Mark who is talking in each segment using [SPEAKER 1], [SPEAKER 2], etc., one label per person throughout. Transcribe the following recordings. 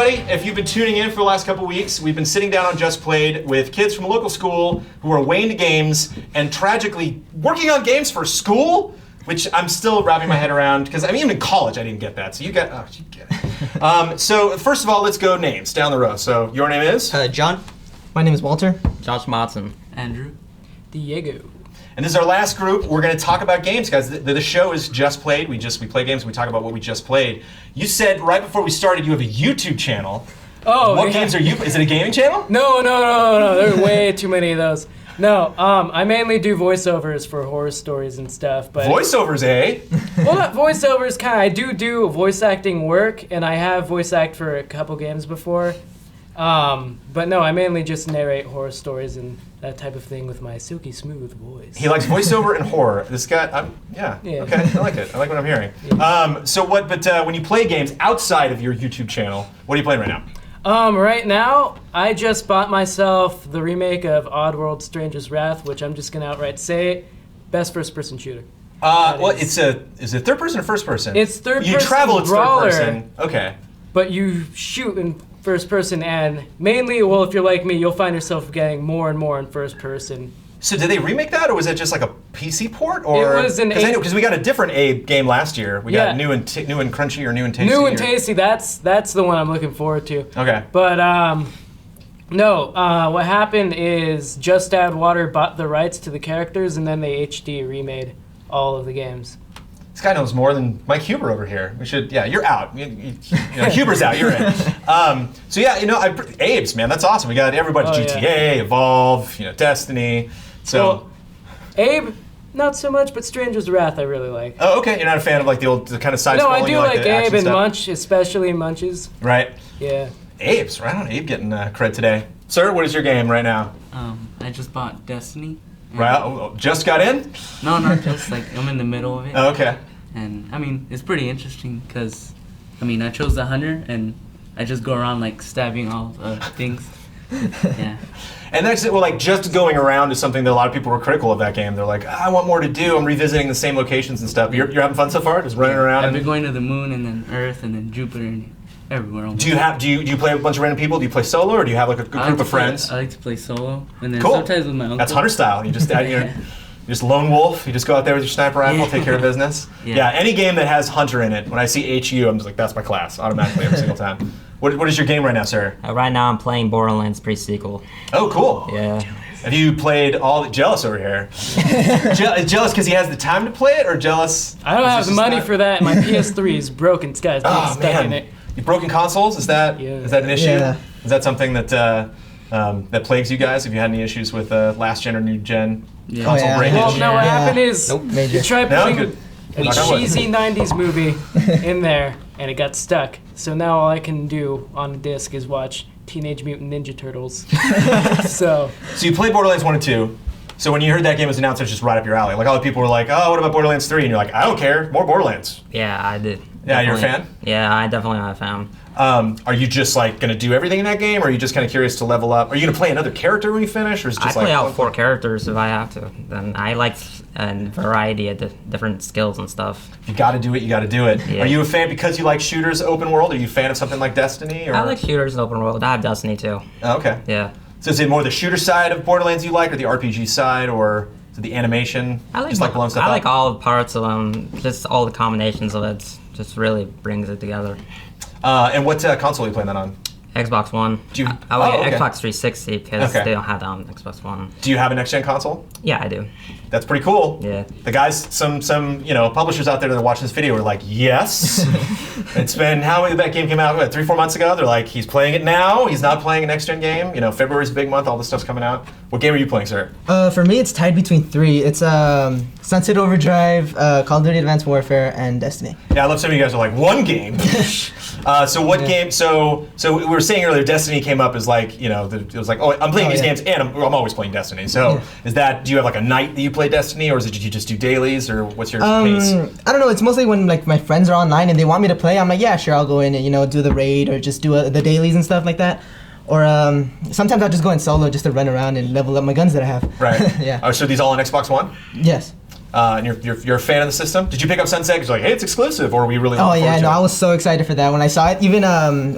[SPEAKER 1] everybody. If you've been tuning in for the last couple weeks, we've been sitting down on Just Played with kids from a local school who are way into games and tragically working on games for school, which I'm still wrapping my head around because I mean, even in college I didn't get that. So you get it. So first of all, let's go names down the row. So your name is?
[SPEAKER 2] John.
[SPEAKER 3] My name is Walter.
[SPEAKER 2] Josh Matson.
[SPEAKER 4] Andrew.
[SPEAKER 5] Diego.
[SPEAKER 1] And this is our last group. We're going to talk about games, guys. The show is Just Played. We play games and we talk about what we just played. You said right before we started you have a YouTube channel.
[SPEAKER 5] Oh,
[SPEAKER 1] what games are you? Is it a gaming channel?
[SPEAKER 5] No. There are way too many of those. No, I mainly do voiceovers for horror stories and stuff. But
[SPEAKER 1] Voiceovers, eh?
[SPEAKER 5] Well, not voiceovers, kind of. I do voice acting work, and I have voice act for a couple games before. But no, I mainly just narrate horror stories and that type of thing with my silky smooth voice.
[SPEAKER 1] He likes voiceover and horror. This guy, yeah. Okay, I like it. I like what I'm hearing.
[SPEAKER 5] Yeah.
[SPEAKER 1] When you play games outside of your YouTube channel, what are you playing right now?
[SPEAKER 5] Right now, I just bought myself the remake of Oddworld Stranger's Wrath, which I'm just gonna outright say, best first-person shooter.
[SPEAKER 1] Is it third person or first person?
[SPEAKER 5] It's third person.
[SPEAKER 1] You travel, it's
[SPEAKER 5] brawler,
[SPEAKER 1] third person. Okay.
[SPEAKER 5] But you shoot in first person, and mainly, well, if you're like me, you'll find yourself getting more and more in first person.
[SPEAKER 1] So did they remake that, or was it just like a PC port? Or
[SPEAKER 5] it was an
[SPEAKER 1] because we got a different Abe game last year. We got new and crunchy or new and tasty.
[SPEAKER 5] New and tasty. That's the one I'm looking forward to.
[SPEAKER 1] Okay.
[SPEAKER 5] But no. What happened is Just Add Water bought the rights to the characters, and then they HD remade all of the games.
[SPEAKER 1] This guy knows more than Mike Huber over here. We should, yeah, you're out. Huber's out, you're in. Abe's, man, that's awesome. We got everybody, GTA, Evolve, Destiny. So,
[SPEAKER 5] well, Abe, not so much, but Stranger's Wrath I really like.
[SPEAKER 1] Oh, okay. You're not a fan of like the kind of side-scrolling?
[SPEAKER 5] No, I do like Abe and
[SPEAKER 1] stuff?
[SPEAKER 5] Munch, especially Munches.
[SPEAKER 1] Right.
[SPEAKER 5] Yeah.
[SPEAKER 1] Abe's, right on. Abe getting cred today. Sir, what is your game right now?
[SPEAKER 4] I just bought Destiny.
[SPEAKER 1] Well, just got in?
[SPEAKER 4] No, not just, I'm in the middle of it.
[SPEAKER 1] Oh, okay.
[SPEAKER 4] And, it's pretty interesting because, I chose the hunter and I just go around, stabbing all things. Yeah.
[SPEAKER 1] And that's it. Well, just going around is something that a lot of people were critical of that game. They're like, I want more to do. I'm revisiting the same locations and stuff. You're having fun so far? Just running around?
[SPEAKER 4] I've been going to the moon and then Earth and then Jupiter and everywhere. Almost.
[SPEAKER 1] Do you play with a bunch of random people? Do you play solo, or do you have a group of friends?
[SPEAKER 4] I like to play solo, and then
[SPEAKER 1] cool.
[SPEAKER 4] sometimes with my uncle.
[SPEAKER 1] That's hunter style. You just you're just lone wolf. You just go out there with your sniper rifle, take care of business. Yeah. Any game that has hunter in it, when I see HU, I'm just like, that's my class automatically every single time. What is your game right now, sir?
[SPEAKER 2] Right now I'm playing Borderlands pre-sequel.
[SPEAKER 1] Oh, cool.
[SPEAKER 2] Yeah.
[SPEAKER 1] Have you played all jealous over here? Jealous because he has the time to play it, or jealous?
[SPEAKER 5] I don't have the money for that. My PS3 is broken. This guy's stuck in it.
[SPEAKER 1] You've broken consoles? Is that an issue?
[SPEAKER 3] Yeah.
[SPEAKER 1] Is that something that that plagues you guys? Have you had any issues with last gen or new gen console breakage?
[SPEAKER 5] Well, no, what happened is you tried putting a cheesy 90s movie in there, and it got stuck. So now all I can do on the disc is watch Teenage Mutant Ninja Turtles. So
[SPEAKER 1] you played Borderlands 1 and 2. So when you heard that game was announced, it was just right up your alley. Like all the people were like, oh, what about Borderlands 3? And you're like, I don't care, more Borderlands.
[SPEAKER 2] Yeah, I did.
[SPEAKER 1] Yeah, you're a fan?
[SPEAKER 2] Yeah, I definitely am a fan.
[SPEAKER 1] Are you just gonna do everything in that game, or are you just kind of curious to level up? Are you gonna play another character when you finish, or is it just
[SPEAKER 2] I play out 4 characters if I have to. Then I like a variety of different skills and stuff.
[SPEAKER 1] You got to do it. You got to do it.
[SPEAKER 2] Yeah.
[SPEAKER 1] Are you a fan because you like shooters, open world? Are you a fan of something like Destiny? Or?
[SPEAKER 2] I like shooters and open world. I have Destiny too.
[SPEAKER 1] Oh, okay.
[SPEAKER 2] Yeah.
[SPEAKER 1] So is it more the shooter side of Borderlands you like, or the RPG side, or is it the animation?
[SPEAKER 2] I like
[SPEAKER 1] blowing stuff up?
[SPEAKER 2] I like all parts of them. Just all the combinations of it. Just really brings it together.
[SPEAKER 1] And what console are you playing that on?
[SPEAKER 2] Xbox One. I like Xbox 360 because they don't have that on Xbox One.
[SPEAKER 1] Do you have a next-gen console?
[SPEAKER 2] Yeah, I do.
[SPEAKER 1] That's pretty cool.
[SPEAKER 2] Yeah.
[SPEAKER 1] The guys, some publishers out there that are watching this video are like, yes. It's been, that game came out, 3-4 months ago? They're like, he's playing it now. He's not playing a next-gen game. February's a big month. All this stuff's coming out. What game are you playing, sir?
[SPEAKER 3] For me, it's tied between 3. It's Sunset Overdrive, Call of Duty Advanced Warfare, and Destiny.
[SPEAKER 1] Yeah, I love some of you guys are like, one game. So what game? So we were saying earlier, Destiny came up as it was like, oh, I'm playing these games, and I'm always playing Destiny. So is that? Do you have a night that you play Destiny, or is it you just do dailies, or what's your pace?
[SPEAKER 3] I don't know. It's mostly when my friends are online and they want me to play. I'm like, yeah, sure, I'll go in and do the raid or just do the dailies and stuff like that. Or sometimes I'll just go in solo just to run around and level up my guns that I have.
[SPEAKER 1] Right.
[SPEAKER 3] Yeah.
[SPEAKER 1] Oh, so these all on Xbox One?
[SPEAKER 3] Yes.
[SPEAKER 1] and you're a fan of the system. Did you pick up Sunset because you're like, hey, it's exclusive, or were we really?
[SPEAKER 3] Oh
[SPEAKER 1] looking
[SPEAKER 3] yeah,
[SPEAKER 1] forward
[SPEAKER 3] no,
[SPEAKER 1] to it?
[SPEAKER 3] I was so excited for that when I saw it. Even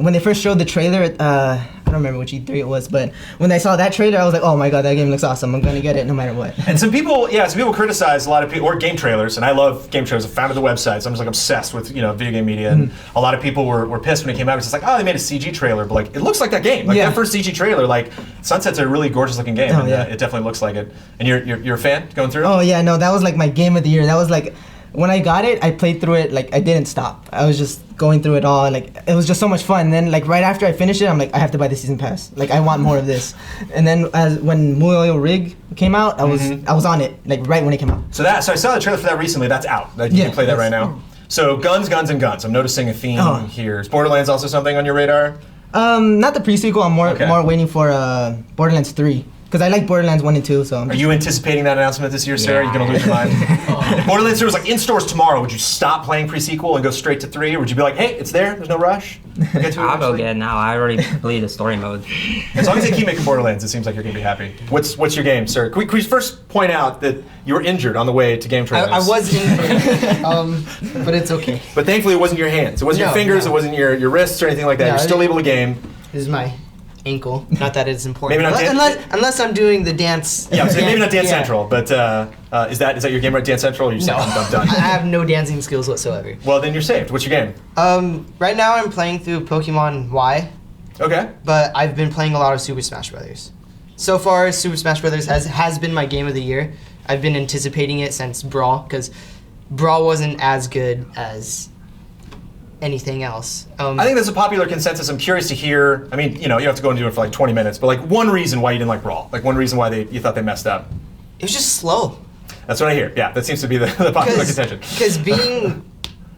[SPEAKER 3] when they first showed the trailer, I don't remember which E3 it was, but when I saw that trailer, I was like, oh my god, that game looks awesome. I'm gonna get it no matter what.
[SPEAKER 1] And some people criticize a lot of people, or GameTrailers, and I love GameTrailers. I founded the website, so I'm just like obsessed with video game media. And a lot of people were pissed when it came out. It's just like, oh, they made a CG trailer, but like it looks like that game. Like
[SPEAKER 3] Yeah.
[SPEAKER 1] that first CG trailer, like Sunset's a really gorgeous looking game,
[SPEAKER 3] Oh,
[SPEAKER 1] and
[SPEAKER 3] yeah.
[SPEAKER 1] it definitely looks like it. And you're a fan going through?
[SPEAKER 3] Oh yeah, no, that was like my game of the year. That was like when I got it, I played through it like I didn't stop. I was just going through it all. Like it was just so much fun. And then like right after I finished it, I'm like I have to buy the season pass. Like I want more of this. And then when Muyo Rig came out, I was on it like right when it came out.
[SPEAKER 1] So I saw the trailer for that recently. That's out. Like, you
[SPEAKER 3] Yeah,
[SPEAKER 1] can play that right
[SPEAKER 3] that's-
[SPEAKER 1] now. So guns, guns, and guns. I'm noticing a theme here. Is Borderlands also something on your radar?
[SPEAKER 3] Not the pre-sequel. I'm more waiting for Borderlands 3 because I like Borderlands 1 and 2. So
[SPEAKER 1] Are you anticipating that announcement this year, Sarah? Are you going to lose your mind? If Borderlands 3 was like in stores tomorrow, would you stop playing pre-sequel and go straight to 3? Or would you be like, hey, it's there, there's no rush? We'll get to it
[SPEAKER 2] I'll go
[SPEAKER 1] eventually?
[SPEAKER 2] get it now. I already played the story mode.
[SPEAKER 1] As long as they keep making Borderlands, it seems like you're going to be happy. What's your game, sir? Can we first point out that you were injured on the way to GameTrailers?
[SPEAKER 6] I was injured, but it's okay.
[SPEAKER 1] But thankfully it wasn't your hands. It wasn't your
[SPEAKER 6] No,
[SPEAKER 1] fingers,
[SPEAKER 6] no.
[SPEAKER 1] it wasn't your wrists or anything like that.
[SPEAKER 6] No,
[SPEAKER 1] You're still able to game.
[SPEAKER 6] This is my ankle. Not that it's important.
[SPEAKER 1] Maybe not
[SPEAKER 6] unless I'm doing the dance.
[SPEAKER 1] Yeah, so maybe not Dance
[SPEAKER 6] Yeah.
[SPEAKER 1] Central, but is that your game right, Dance Central? Or you
[SPEAKER 6] No,
[SPEAKER 1] saying I'm done?
[SPEAKER 6] I have no dancing skills whatsoever.
[SPEAKER 1] Well, then you're saved. What's your game?
[SPEAKER 6] Right now I'm playing through Pokemon Y,
[SPEAKER 1] Okay.
[SPEAKER 6] but I've been playing a lot of Super Smash Brothers. So far, Super Smash Brothers has been my game of the year. I've been anticipating it since Brawl, because Brawl wasn't as good as anything else.
[SPEAKER 1] I think that's a popular consensus. I'm curious to hear. I mean, you don't have to go into it for like 20 minutes, but like one reason why you didn't like Brawl, like one reason why you thought they messed up.
[SPEAKER 6] it was just slow.
[SPEAKER 1] That's what I hear. Yeah, that seems to be the popular contention.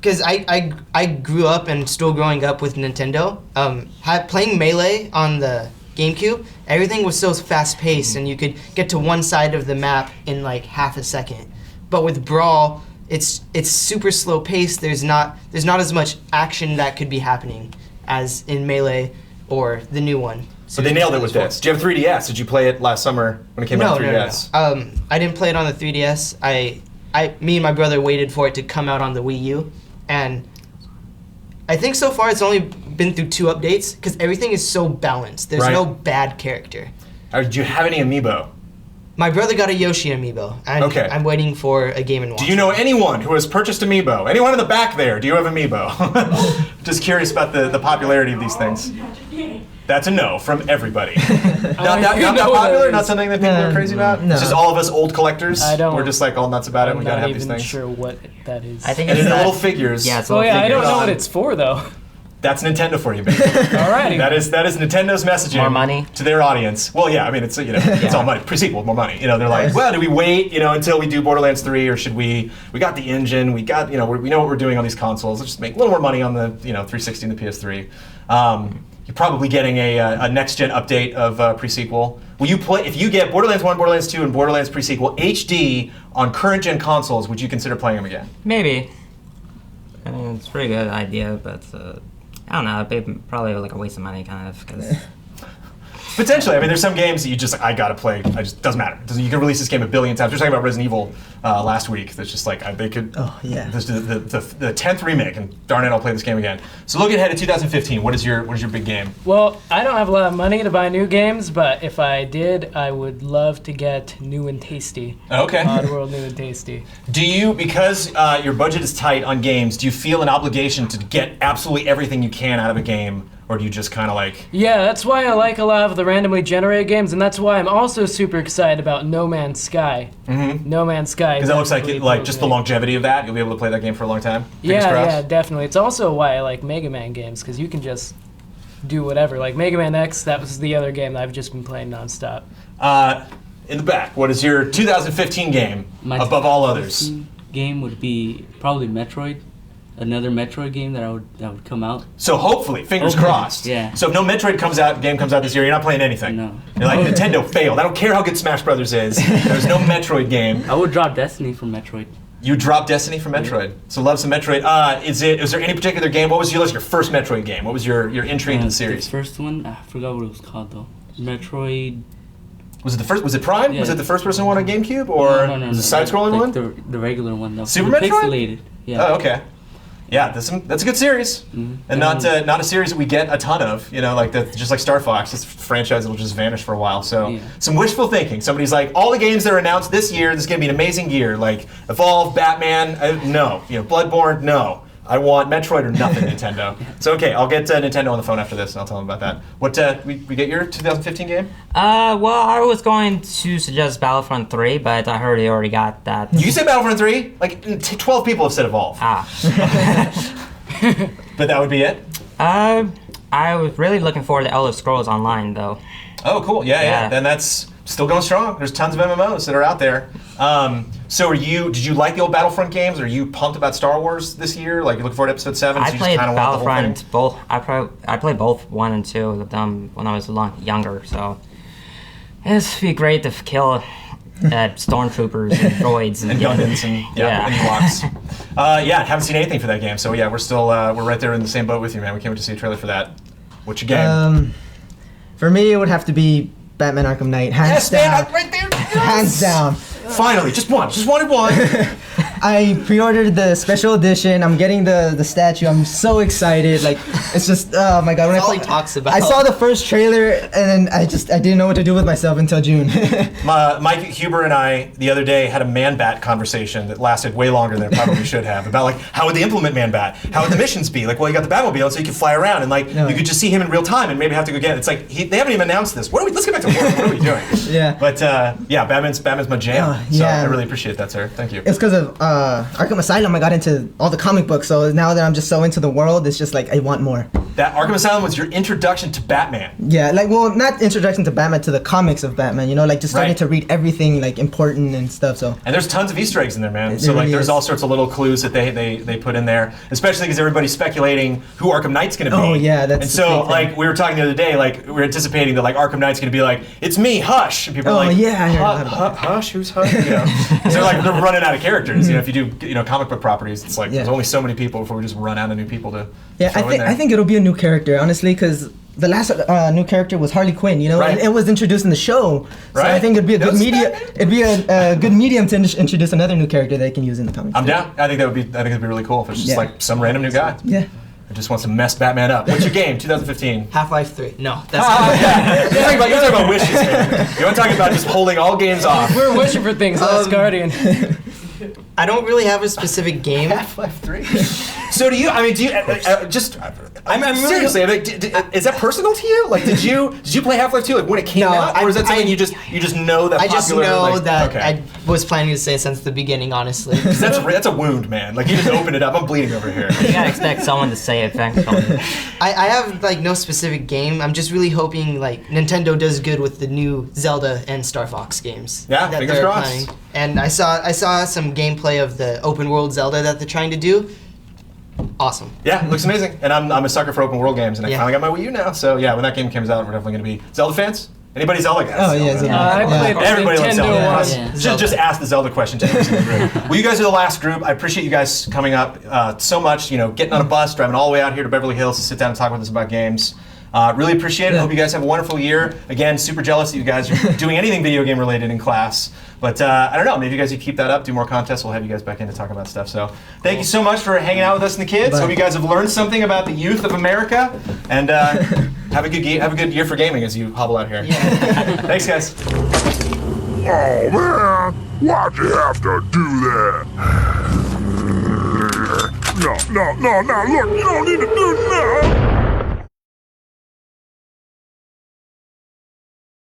[SPEAKER 6] Because I grew up and still growing up with Nintendo. Playing Melee on the GameCube, everything was so fast paced, and you could get to one side of the map in like half a second. But with Brawl, it's super slow paced. There's not as much action that could be happening as in Melee or the new one.
[SPEAKER 1] So they nailed it with this. Do you have a 3DS? Did you play it last summer when it came out on 3DS?
[SPEAKER 6] No. I didn't play it on the 3DS. Me and my brother waited for it to come out on the Wii U, and I think so far it's only been through 2 updates because everything is so balanced. There's
[SPEAKER 1] Right.
[SPEAKER 6] no bad character.
[SPEAKER 1] Did you have any amiibo?
[SPEAKER 6] My brother got a Yoshi amiibo, and
[SPEAKER 1] Okay.
[SPEAKER 6] I'm waiting for a Game & Watch.
[SPEAKER 1] Do you know anyone who has purchased amiibo? Anyone in the back there? Do you have amiibo? Just curious about the popularity of these things. That's a no from everybody. Not
[SPEAKER 5] you know
[SPEAKER 1] that
[SPEAKER 5] what
[SPEAKER 1] popular?
[SPEAKER 5] that
[SPEAKER 1] Not
[SPEAKER 5] is.
[SPEAKER 1] something that people are crazy about?
[SPEAKER 3] No.
[SPEAKER 1] It's just all of us old collectors.
[SPEAKER 5] I don't-
[SPEAKER 1] We're just like all nuts about it.
[SPEAKER 5] I'm
[SPEAKER 1] We gotta
[SPEAKER 5] not
[SPEAKER 1] have
[SPEAKER 5] even
[SPEAKER 1] these things.
[SPEAKER 5] sure what that is.
[SPEAKER 2] I think
[SPEAKER 1] And
[SPEAKER 2] it's
[SPEAKER 1] in the
[SPEAKER 2] that-
[SPEAKER 1] little figures.
[SPEAKER 2] Yeah, it's
[SPEAKER 5] Oh
[SPEAKER 2] little
[SPEAKER 5] yeah, I don't
[SPEAKER 2] figures.
[SPEAKER 5] know what it's for though.
[SPEAKER 1] That's Nintendo for you, baby.
[SPEAKER 5] Alrighty.
[SPEAKER 1] That is Nintendo's messaging
[SPEAKER 2] More money?
[SPEAKER 1] to their audience. Well, yeah, I mean it's it's all money. Pre-sequel, more money. They're like, well, do we wait until we do Borderlands 3, or should we? We got the engine, we got we know what we're doing on these consoles. Let's just make a little more money on the 360 and the PS3. You're probably getting a next gen update of pre-sequel. Will you play if you get Borderlands 1, Borderlands 2, and Borderlands pre-sequel HD on current gen consoles? Would you consider playing them again?
[SPEAKER 2] Maybe. I mean, it's a pretty good idea, but I don't know. It'd be probably like a waste of money, kind of, because
[SPEAKER 1] Potentially. I mean, there's some games that you just I gotta play. Doesn't matter. You can release this game a billion times. We were talking about Resident Evil last week. That's just like they could.
[SPEAKER 3] Oh, yeah.
[SPEAKER 1] The 10th remake, and darn it, I'll play this game again. So looking ahead to 2015, what is your big game?
[SPEAKER 5] Well, I don't have a lot of money to buy new games, but if I did, I would love to get New and Tasty.
[SPEAKER 1] Okay.
[SPEAKER 5] Oddworld New and Tasty.
[SPEAKER 1] Do you, because your budget is tight on games, do you feel an obligation to get absolutely everything you can out of a game, or do you just kind of like?
[SPEAKER 5] Yeah, that's why I like a lot of the randomly generated games, and that's why I'm also super excited about No Man's Sky. Mm-hmm. No Man's Sky.
[SPEAKER 1] Because that looks like
[SPEAKER 5] definitely
[SPEAKER 1] just the
[SPEAKER 5] blew me.
[SPEAKER 1] longevity of that. You'll be able to play that game for a long time. Fingers
[SPEAKER 5] Yeah,
[SPEAKER 1] crossed.
[SPEAKER 5] yeah, definitely. It's also why I like Mega Man games, because you can just do whatever. Like Mega Man X, that was the other game that I've just been playing nonstop.
[SPEAKER 1] In the back, what is your 2015 game
[SPEAKER 4] My
[SPEAKER 1] above all others?
[SPEAKER 4] game would be probably Metroid. Another Metroid game that would come out.
[SPEAKER 1] So hopefully, fingers
[SPEAKER 4] Hopefully,
[SPEAKER 1] crossed.
[SPEAKER 4] yeah.
[SPEAKER 1] So if no Metroid game comes out this year, you're not playing anything.
[SPEAKER 4] No.
[SPEAKER 1] You're like, Nintendo failed. I don't care how good Smash Brothers is. There's no Metroid game.
[SPEAKER 4] I would drop Destiny from Metroid.
[SPEAKER 1] You dropped Destiny for Metroid. So love some Metroid. Is there any particular game? What was your first Metroid game? What was your entry into the series?
[SPEAKER 4] The first one, I forgot what it was called though. Metroid.
[SPEAKER 1] Was it the first? Was it Prime?
[SPEAKER 4] Yeah.
[SPEAKER 1] Was it the first person one on GameCube, or was it a side-scrolling
[SPEAKER 4] like
[SPEAKER 1] one?
[SPEAKER 4] The regular one though.
[SPEAKER 1] Super
[SPEAKER 4] The
[SPEAKER 1] Metroid?
[SPEAKER 4] Pixelated. Yeah.
[SPEAKER 1] Oh, okay. Yeah, that's a good series, and not a series that we get a ton of. You know, like just like Star Fox, this franchise that will just vanish for a while. So some wishful thinking. Somebody's like, all the games that are announced this year, this is going to be an amazing year. Like Evolve, Batman, no. You know, Bloodborne, no. I want Metroid or nothing, Nintendo. So okay, I'll get Nintendo on the phone after this, and I'll tell them about that. What we get your 2015 game?
[SPEAKER 2] Well, I was going to suggest Battlefront 3, but I heard you already got that.
[SPEAKER 1] You say Battlefront 3? Like 12 people have said Evolve. But that would be it?
[SPEAKER 2] I was really looking forward to Elder Scrolls Online, though.
[SPEAKER 1] Oh, cool. Yeah. Then that's still going strong. There's tons of MMOs that are out there. So did you like the old Battlefront games? Are you pumped about Star Wars this year? Like, you looking forward to Episode 7?
[SPEAKER 2] I
[SPEAKER 1] So you
[SPEAKER 2] played
[SPEAKER 1] just kind of want the whole thing?
[SPEAKER 2] Battlefront both. I played both 1 and 2 of them when I was younger, so it'd be great to kill stormtroopers and droids
[SPEAKER 1] and Gundams and Ewoks. Haven't seen anything for that game. So yeah, we're still we're right there in the same boat with you, man. We can't wait to see a trailer for that. What's your game?
[SPEAKER 3] For me, it would have to be Batman Arkham Knight. Hands down.
[SPEAKER 1] Right there.
[SPEAKER 3] Hands down.
[SPEAKER 1] Finally, just wanted one.
[SPEAKER 3] I pre-ordered the special edition. I'm getting the statue. I'm so excited. Like, it's just, oh my god. When
[SPEAKER 6] That's all he talks about.
[SPEAKER 3] I saw the first trailer and then I didn't know what to do with myself until June.
[SPEAKER 1] Mike Huber and I the other day had a Man-Bat conversation that lasted way longer than it probably should have, about like how would they implement Man-Bat? How would the missions be? Like, well, you got the Batmobile so you can fly around and like you could just see him in real time and maybe have to go get it. It's like they haven't even announced this. Let's get back to work. What are we doing?
[SPEAKER 3] Yeah.
[SPEAKER 1] But Batman's my jam. So
[SPEAKER 3] yeah.
[SPEAKER 1] I really appreciate that, sir. Thank you.
[SPEAKER 3] It's because of Arkham Asylum. I got into all the comic books, so now that I'm just so into the world, it's just like I want more.
[SPEAKER 1] That Arkham Asylum was your introduction to Batman.
[SPEAKER 3] Yeah, like, well, not introduction to Batman, to the comics of Batman, you know, like just starting
[SPEAKER 1] Right.
[SPEAKER 3] to read everything like important and stuff. So
[SPEAKER 1] And there's tons of Easter eggs in there, man.
[SPEAKER 3] It
[SPEAKER 1] So like,
[SPEAKER 3] really
[SPEAKER 1] there's
[SPEAKER 3] is.
[SPEAKER 1] all sorts of little clues that they put in there, especially because everybody's speculating who Arkham Knight's going to be.
[SPEAKER 3] Oh, yeah, that's
[SPEAKER 1] And
[SPEAKER 3] the
[SPEAKER 1] so
[SPEAKER 3] big thing.
[SPEAKER 1] like we were talking the other day, like we were anticipating that like Arkham Knight's going to be like, it's me, Hush, and people are
[SPEAKER 3] Oh,
[SPEAKER 1] like,
[SPEAKER 3] yeah, I heard about
[SPEAKER 1] Hush, who's Hush? You know, so they're running out of characters. You know, if you do comic book properties, it's like
[SPEAKER 3] Yeah.
[SPEAKER 1] there's only so many people before we just run out of new people to
[SPEAKER 3] yeah,
[SPEAKER 1] throw in there.
[SPEAKER 3] I think it'll be a new character, honestly, because the last new character was Harley Quinn, you know,
[SPEAKER 1] Right.
[SPEAKER 3] and it was introduced in the show. So
[SPEAKER 1] Right.
[SPEAKER 3] I think it'd be a good
[SPEAKER 1] That was
[SPEAKER 3] media.
[SPEAKER 1] Batman?
[SPEAKER 3] It'd be a good medium to introduce another new character that they can use in the comics.
[SPEAKER 1] I'm down. I think it'd be really cool if it's just
[SPEAKER 3] Yeah.
[SPEAKER 1] like some random new guy
[SPEAKER 3] Yeah.
[SPEAKER 1] who just wants to mess Batman up. What's your game, 2015?
[SPEAKER 6] Half-Life 3. No, that's
[SPEAKER 1] Yeah. You're talking about wishes, man. You want to talk about just holding all games off.
[SPEAKER 5] We're wishing for things, Last Guardian.
[SPEAKER 6] I don't really have a specific game.
[SPEAKER 1] Half-Life 3. So do you just? I'm
[SPEAKER 6] really-
[SPEAKER 1] seriously. Is that personal to you? Like, did you play Half-Life 2 like when it came
[SPEAKER 6] No,
[SPEAKER 1] out, or is that something
[SPEAKER 6] I-
[SPEAKER 1] you just know that?
[SPEAKER 6] I just
[SPEAKER 1] popular,
[SPEAKER 6] know
[SPEAKER 1] like,
[SPEAKER 6] that
[SPEAKER 1] okay.
[SPEAKER 6] I was planning to say since the beginning, honestly.
[SPEAKER 1] 'Cause that's a wound, man. Like you just opened it up. I'm bleeding over here.
[SPEAKER 2] You gotta expect someone to say it eventually.
[SPEAKER 6] I have like no specific game. I'm just really hoping like Nintendo does good with the new Zelda and Star Fox games.
[SPEAKER 1] Yeah,
[SPEAKER 6] that
[SPEAKER 1] fingers
[SPEAKER 6] they're
[SPEAKER 1] crossed.
[SPEAKER 6] planning. And I saw some gameplay of the open world Zelda that they're trying to do. Awesome.
[SPEAKER 1] Yeah, it looks amazing. And I'm a sucker for open world games, and I
[SPEAKER 6] Yeah.
[SPEAKER 1] finally got my Wii U now. So yeah, when that game comes out, we're definitely going to be Zelda fans. Anybody Zelda guys?
[SPEAKER 3] Oh, yeah, Zelda.
[SPEAKER 5] I played the
[SPEAKER 1] Everybody loves
[SPEAKER 5] Nintendo
[SPEAKER 1] Zelda.
[SPEAKER 5] one.
[SPEAKER 6] Yeah.
[SPEAKER 1] Just ask the Zelda question to every single group. Well, you guys are the last group. I appreciate you guys coming up so much. You know, getting on a bus, driving all the way out here to Beverly Hills to sit down and talk with us about games. Really appreciate it.
[SPEAKER 3] Yeah.
[SPEAKER 1] Hope you guys have a wonderful year. Again, super jealous that you guys are doing anything video game related in class. But I don't know, maybe you guys could keep that up, do more contests. We'll have you guys back in to talk about stuff. So thank you so much for hanging out with us and the kids.
[SPEAKER 3] Bye.
[SPEAKER 1] Hope you guys have learned something about the youth of America. And have a good year for gaming as you hobble out here. Thanks, guys.
[SPEAKER 7] Oh man, why'd you have to do that? No, look, you don't need to do that.